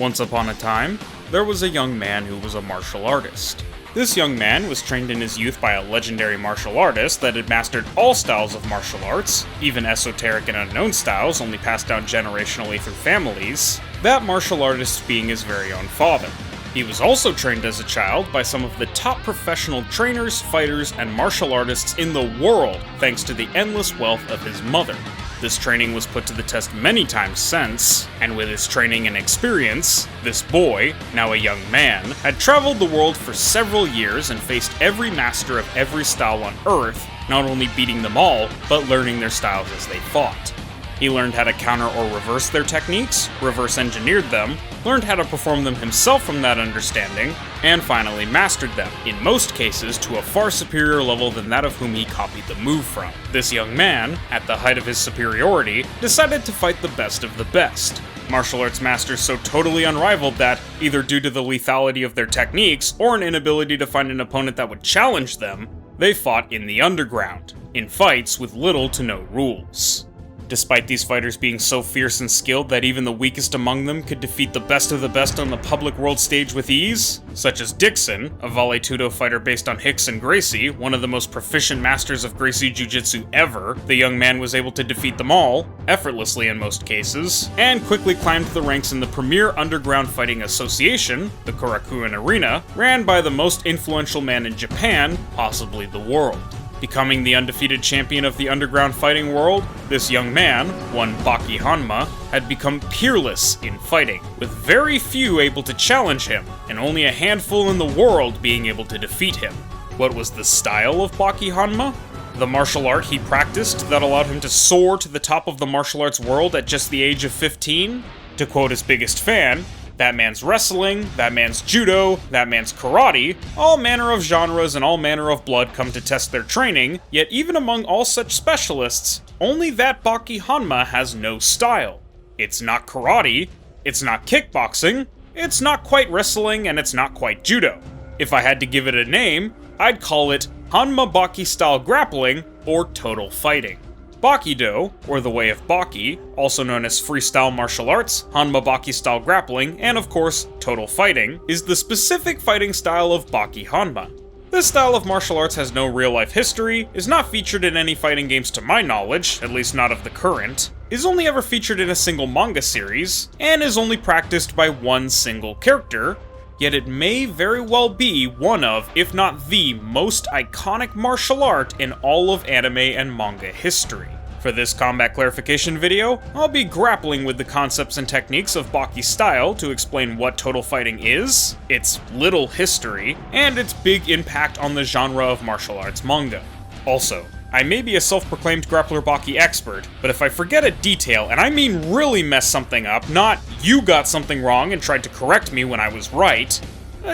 Once upon a time, there was a young man who was a martial artist. This young man was trained in his youth by a legendary martial artist that had mastered all styles of martial arts, even esoteric and unknown styles only passed down generationally through families, that martial artist being his very own father. He was also trained as a child by some of the top professional trainers, fighters, and martial artists in the world, thanks to the endless wealth of his mother. This training was put to the test many times since, and with his training and experience, this boy, now a young man, had traveled the world for several years and faced every master of every style on Earth, not only beating them all, but learning their styles as they fought. He learned how to counter or reverse their techniques, reverse engineered them, learned how to perform them himself from that understanding, and finally mastered them, in most cases to a far superior level than that of whom he copied the move from. This young man, at the height of his superiority, decided to fight the best of the best. Martial arts masters so totally unrivaled that, either due to the lethality of their techniques or an inability to find an opponent that would challenge them, they fought in the underground, in fights with little to no rules. Despite these fighters being so fierce and skilled that even the weakest among them could defeat the best of the best on the public world stage with ease, such as Dixon, a Vale-Tudo fighter based on Rickson Gracie, one of the most proficient masters of Gracie Jiu-Jitsu ever, the young man was able to defeat them all, effortlessly in most cases, and quickly climbed the ranks in the premier underground fighting association, the Korakuen Arena, ran by the most influential man in Japan, possibly the world. Becoming the undefeated champion of the underground fighting world, this young man, one Baki Hanma, had become peerless in fighting, with very few able to challenge him, and only a handful in the world being able to defeat him. What was the style of Baki Hanma? The martial art he practiced that allowed him to soar to the top of the martial arts world at just the age of 15? To quote his biggest fan, "That man's wrestling, that man's judo, that man's karate, all manner of genres and all manner of blood come to test their training, yet even among all such specialists, only that Baki Hanma has no style. It's not karate, it's not kickboxing, it's not quite wrestling, and it's not quite judo. If I had to give it a name, I'd call it Hanma Baki style grappling or total fighting." Baki-Do, or the Way of Baki, also known as freestyle martial arts, Hanma Baki style grappling, and of course, total fighting, is the specific fighting style of Baki Hanma. This style of martial arts has no real-life history, is not featured in any fighting games to my knowledge, at least not of the current, is only ever featured in a single manga series, and is only practiced by one single character, yet it may very well be one of, if not the, most iconic martial art in all of anime and manga history. For this combat clarification video, I'll be grappling with the concepts and techniques of Baki's style to explain what total fighting is, its little history, and its big impact on the genre of martial arts manga. Also, I may be a self-proclaimed Grappler Baki expert, but if I forget a detail, and I mean really mess something up, not you got something wrong and tried to correct me when I was right,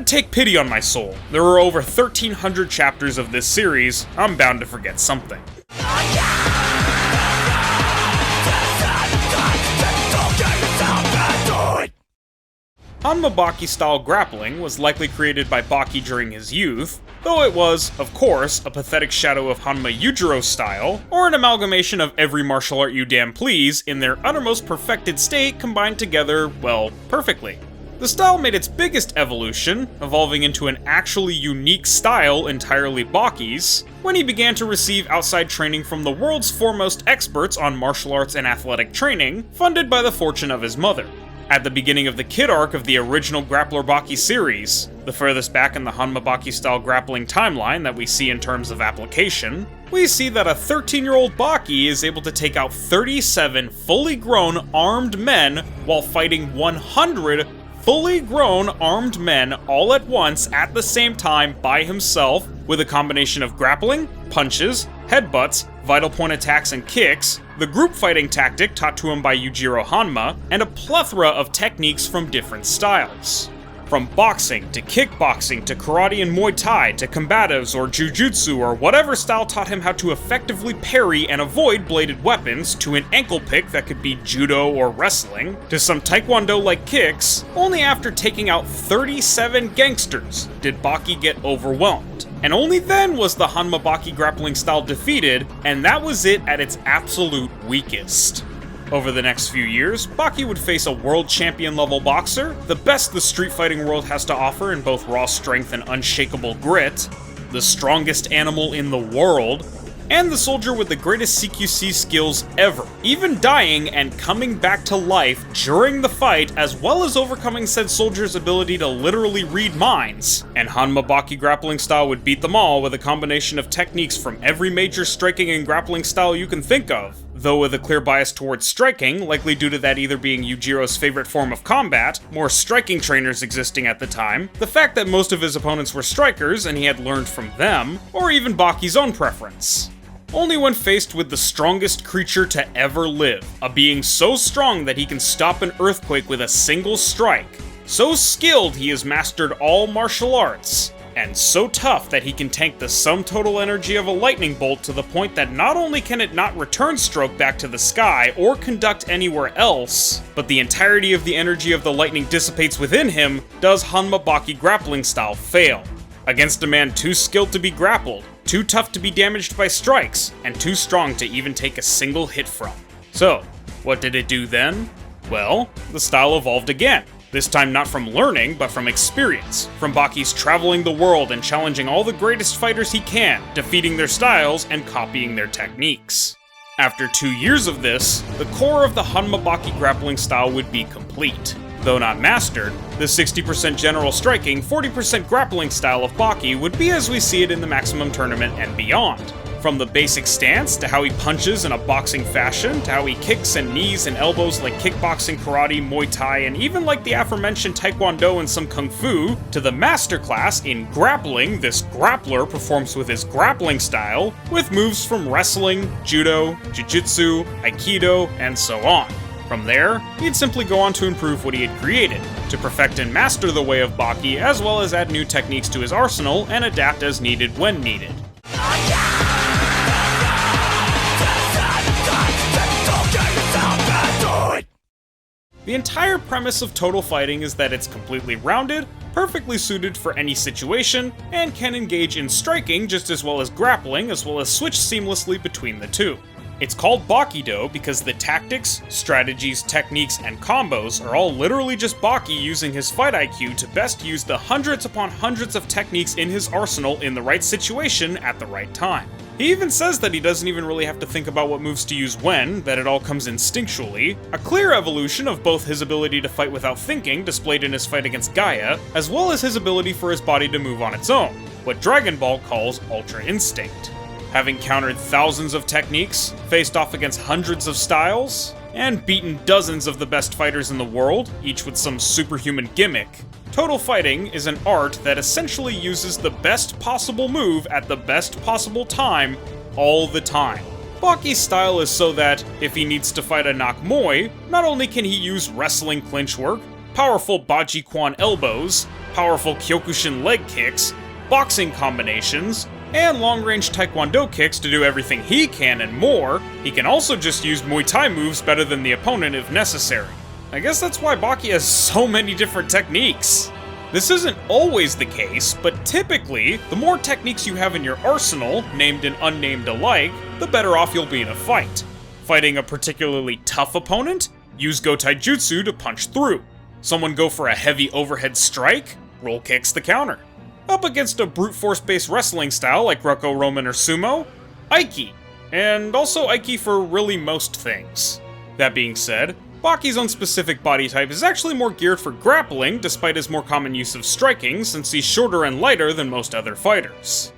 take pity on my soul. There are over 1,300 chapters of this series, I'm bound to forget something. Hanma Baki style grappling was likely created by Baki during his youth, though it was, of course, a pathetic shadow of Hanma Yujiro style, or an amalgamation of every martial art you damn please in their uttermost perfected state combined together, well, perfectly. The style made its biggest evolution, evolving into an actually unique style entirely Baki's, when he began to receive outside training from the world's foremost experts on martial arts and athletic training, funded by the fortune of his mother. At the beginning of the Kid arc of the original Grappler Baki series, the furthest back in the Hanma Baki style grappling timeline that we see in terms of application, we see that a 13-year-old Baki is able to take out 37 fully grown armed men while fighting 100 fully grown armed men all at once at the same time by himself, with a combination of grappling, punches, headbutts, vital point attacks and kicks, the group fighting tactic taught to him by Yujiro Hanma, and a plethora of techniques from different styles. From boxing, to kickboxing, to karate and Muay Thai, to combatives or jujutsu or whatever style taught him how to effectively parry and avoid bladed weapons, to an ankle pick that could be judo or wrestling, to some taekwondo-like kicks, only after taking out 37 gangsters did Baki get overwhelmed. And only then was the Hanma Baki grappling style defeated, and that was it at its absolute weakest. Over the next few years, Baki would face a world champion level boxer, the best the street fighting world has to offer in both raw strength and unshakable grit, the strongest animal in the world, and the soldier with the greatest CQC skills ever, even dying and coming back to life during the fight, as well as overcoming said soldier's ability to literally read minds. And Hanma Baki grappling style would beat them all with a combination of techniques from every major striking and grappling style you can think of, though with a clear bias towards striking, likely due to that either being Yujiro's favorite form of combat, more striking trainers existing at the time, the fact that most of his opponents were strikers and he had learned from them, or even Baki's own preference. Only when faced with the strongest creature to ever live, a being so strong that he can stop an earthquake with a single strike, so skilled he has mastered all martial arts, and so tough that he can tank the sum total energy of a lightning bolt to the point that not only can it not return stroke back to the sky or conduct anywhere else, but the entirety of the energy of the lightning dissipates within him, does Hanma Baki grappling style fail. Against a man too skilled to be grappled, too tough to be damaged by strikes, and too strong to even take a single hit from. So, what did it do then? Well, the style evolved again. This time not from learning, but from experience. From Baki's traveling the world and challenging all the greatest fighters he can, defeating their styles and copying their techniques. After 2 years of this, the core of the Hanma Baki grappling style would be complete. Though not mastered, the 60% general striking, 40% grappling style of Baki would be as we see it in the Maximum Tournament and beyond. From the basic stance, to how he punches in a boxing fashion, to how he kicks and knees and elbows like kickboxing, karate, Muay Thai, and even like the aforementioned Taekwondo and some Kung Fu, to the masterclass in grappling this grappler performs with his grappling style, with moves from wrestling, judo, jiu-jitsu, aikido, and so on. From there, he'd simply go on to improve what he had created, to perfect and master the way of Baki, as well as add new techniques to his arsenal and adapt as needed when needed. The entire premise of Total Fighting is that it's completely rounded, perfectly suited for any situation, and can engage in striking just as well as grappling, as well as switch seamlessly between the two. It's called Baki-Do because the tactics, strategies, techniques, and combos are all literally just Baki using his fight IQ to best use the hundreds upon hundreds of techniques in his arsenal in the right situation at the right time. He even says that he doesn't even really have to think about what moves to use when, that it all comes instinctually, a clear evolution of both his ability to fight without thinking displayed in his fight against Gaia, as well as his ability for his body to move on its own, what Dragon Ball calls Ultra Instinct. Having countered thousands of techniques, faced off against hundreds of styles, and beaten dozens of the best fighters in the world, each with some superhuman gimmick, Total Fighting is an art that essentially uses the best possible move at the best possible time, all the time. Baki's style is so that, if he needs to fight a Nakmoi, not only can he use wrestling clinch work, powerful Baji Kwan elbows, powerful Kyokushin leg kicks, boxing combinations, and long-range Taekwondo kicks to do everything he can and more, he can also just use Muay Thai moves better than the opponent if necessary. I guess that's why Baki has so many different techniques. This isn't always the case, but typically, the more techniques you have in your arsenal, named and unnamed alike, the better off you'll be in a fight. Fighting a particularly tough opponent? Use Go Taijutsu to punch through. Someone go for a heavy overhead strike? Roll kicks the counter. Up against a brute force based wrestling style like Greco-Roman or Sumo? Aiki. And also Aiki for really most things. That being said, Baki's own specific body type is actually more geared for grappling despite his more common use of striking since he's shorter and lighter than most other fighters.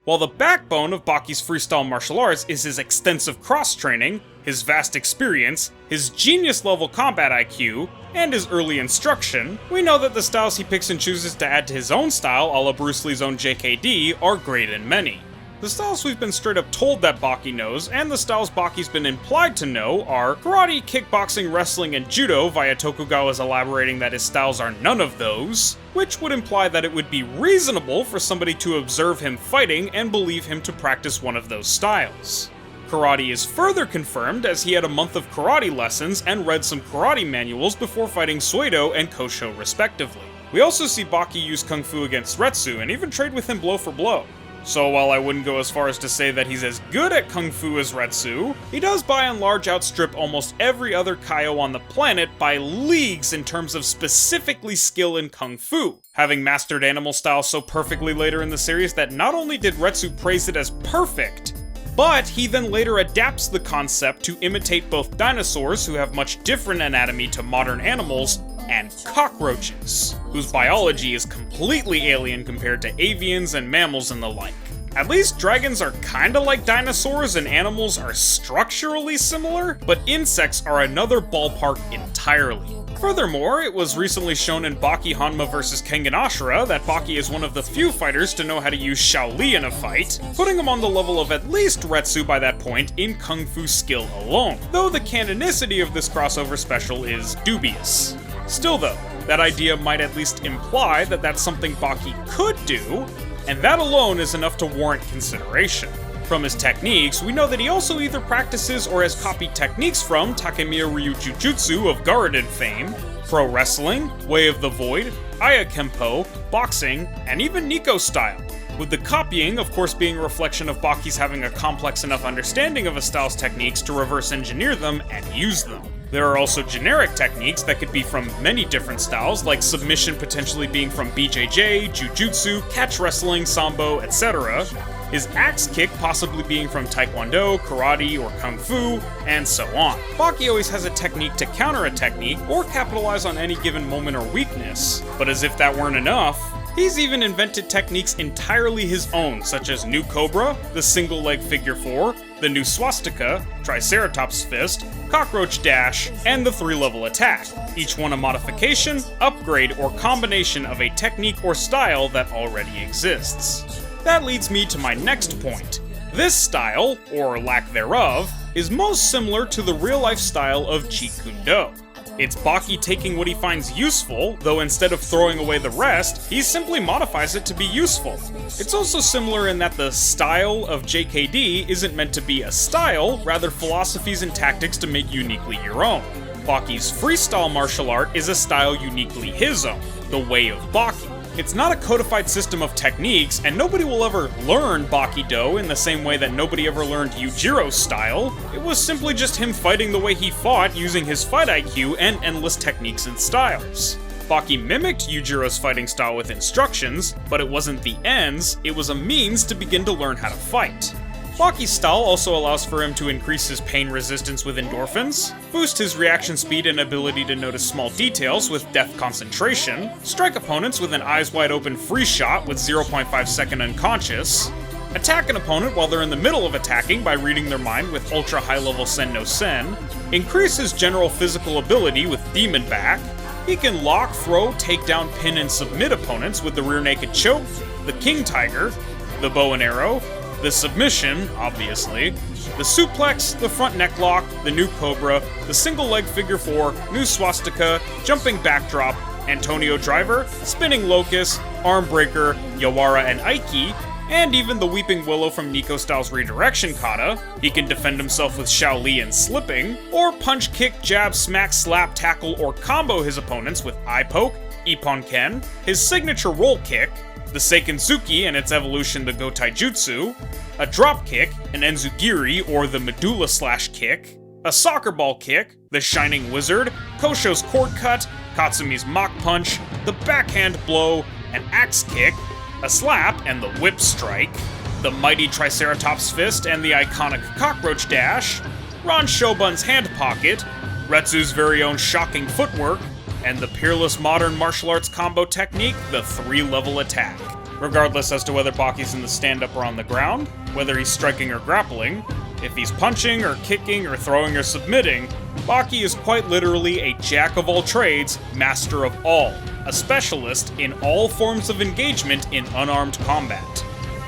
While the backbone of Baki's freestyle martial arts is his extensive cross-training, his vast experience, his genius-level combat IQ, and his early instruction, we know that the styles he picks and chooses to add to his own style, a la Bruce Lee's own JKD, are great and many. The styles we've been straight up told that Baki knows, and the styles Baki's been implied to know, are karate, kickboxing, wrestling, and judo, via Tokugawa's elaborating that his styles are none of those, which would imply that it would be reasonable for somebody to observe him fighting and believe him to practice one of those styles. Karate is further confirmed as he had a month of karate lessons and read some karate manuals before fighting Suedo and Kosho respectively. We also see Baki use Kung Fu against Retsu and even trade with him blow for blow. So while I wouldn't go as far as to say that he's as good at Kung Fu as Retsu, he does by and large outstrip almost every other Kaio on the planet by leagues in terms of specifically skill in Kung Fu, having mastered animal style so perfectly later in the series that not only did Retsu praise it as perfect, but he then later adapts the concept to imitate both dinosaurs, who have much different anatomy to modern animals, and cockroaches, whose biology is completely alien compared to avians and mammals and the like. At least dragons are kinda like dinosaurs and animals are structurally similar, but insects are another ballpark entirely. Furthermore, it was recently shown in Baki Hanma vs Kengan Ashura that Baki is one of the few fighters to know how to use Shaoli in a fight, putting him on the level of at least Retsu by that point in Kung Fu skill alone, though the canonicity of this crossover special is dubious. Still though, that idea might at least imply that that's something Baki could do, and that alone is enough to warrant consideration. From his techniques, we know that he also either practices or has copied techniques from Takemiya Ryu Jujutsu of Garden fame, pro wrestling, Way of the Void, Aya Kempo, boxing, and even Nico style, with the copying of course being a reflection of Baki's having a complex enough understanding of a style's techniques to reverse engineer them and use them. There are also generic techniques that could be from many different styles, like submission potentially being from BJJ, Jujutsu, catch wrestling, Sambo, etc. His axe kick possibly being from Taekwondo, Karate, or Kung Fu, and so on. Baki always has a technique to counter a technique or capitalize on any given moment or weakness, but as if that weren't enough, he's even invented techniques entirely his own, such as New Cobra, the single leg figure 4, the new Swastika, Triceratops Fist, Cockroach Dash, and the 3-level attack, each one a modification, upgrade, or combination of a technique or style that already exists. That leads me to my next point. This style, or lack thereof, is most similar to the real-life style of Jeet Kune Do. It's Baki taking what he finds useful, though instead of throwing away the rest, he simply modifies it to be useful. It's also similar in that the style of JKD isn't meant to be a style, rather philosophies and tactics to make uniquely your own. Baki's freestyle martial art is a style uniquely his own, the Way of Baki. It's not a codified system of techniques, and nobody will ever learn Baki-Do in the same way that nobody ever learned Yujiro's style. It was simply just him fighting the way he fought using his fight IQ and endless techniques and styles. Baki mimicked Yujiro's fighting style with instructions, but it wasn't the ends, it was a means to begin to learn how to fight. Baki's style also allows for him to increase his pain resistance with endorphins, boost his reaction speed and ability to notice small details with depth concentration, strike opponents with an eyes wide open free shot with 0.5 second unconscious, attack an opponent while they're in the middle of attacking by reading their mind with ultra high level Sen no Sen, increase his general physical ability with Demon Back. He can lock, throw, take down, pin, and submit opponents with the rear naked choke, the King Tiger, the bow and arrow, the submission, obviously, the suplex, the front neck lock, the new Cobra, the single leg figure 4, new Swastika, jumping backdrop, Antonio Driver, spinning locust, arm breaker, Yawara and Aiki, and even the Weeping Willow from Nico Style's redirection kata. He can defend himself with Shaoli and slipping, or punch, kick, jab, smack, slap, tackle, or combo his opponents with eye poke, Ippon Ken, his signature roll kick, the Seikenzuki and its evolution the Gotai Jutsu, a drop kick, an Enzugiri or the Medulla Slash kick, a soccer ball kick, the Shining Wizard, Kosho's cord cut, Katsumi's mock punch, the backhand blow, an axe kick, a slap and the whip strike, the mighty Triceratops Fist and the iconic Cockroach Dash, Ron Shoban's hand pocket, Retsu's very own shocking footwork, and the peerless modern martial arts combo technique, the 3-level attack. Regardless as to whether Baki's in the stand-up or on the ground, whether he's striking or grappling, if he's punching or kicking or throwing or submitting, Baki is quite literally a jack of all trades, master of all, a specialist in all forms of engagement in unarmed combat.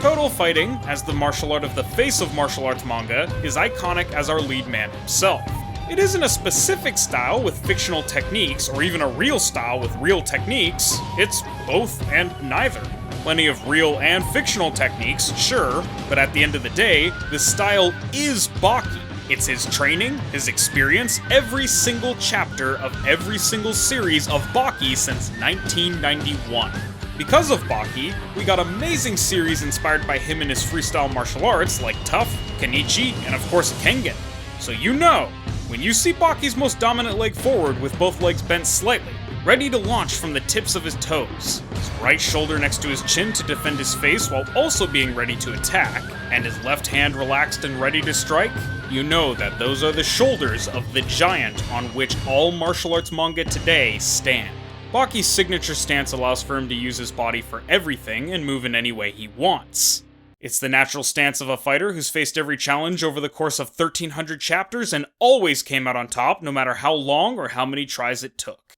Total Fighting, as the martial art of the face of martial arts manga, is iconic as our lead man himself. It isn't a specific style with fictional techniques, or even a real style with real techniques. It's both and neither. Plenty of real and fictional techniques, sure, but at the end of the day, the style is Baki. It's his training, his experience, every single chapter of every single series of Baki since 1991. Because of Baki, we got amazing series inspired by him and his freestyle martial arts like Tough, Kenichi, and of course Kengen. So you know, when you see Baki's most dominant leg forward with both legs bent slightly, ready to launch from the tips of his toes, his right shoulder next to his chin to defend his face while also being ready to attack, and his left hand relaxed and ready to strike, you know that those are the shoulders of the giant on which all martial arts manga today stand. Baki's signature stance allows for him to use his body for everything and move in any way he wants. It's the natural stance of a fighter who's faced every challenge over the course of 1,300 chapters and always came out on top no matter how long or how many tries it took.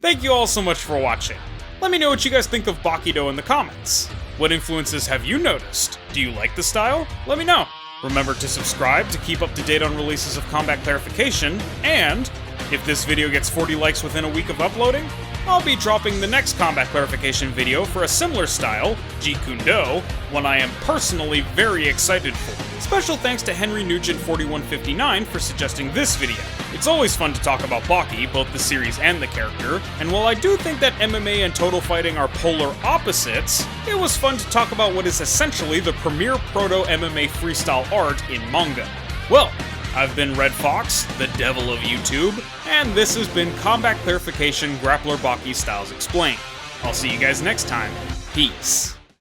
Thank you all so much for watching. Let me know what you guys think of Bakido in the comments. What influences have you noticed? Do you like the style? Let me know. Remember to subscribe to keep up to date on releases of combat clarification, and if this video gets 40 likes within a week of uploading, I'll be dropping the next combat clarification video for a similar style, Jikundo, one I am personally very excited for. Special thanks to Henry Nugent 4159 for suggesting this video. It's always fun to talk about Baki, both the series and the character, and while I do think that MMA and total fighting are polar opposites, it was fun to talk about what is essentially the premier proto-MMA freestyle art in manga. Well, I've been Red Fox, the devil of YouTube, and this has been Combat Clarification Grappler Baki Styles Explained. I'll see you guys next time. Peace.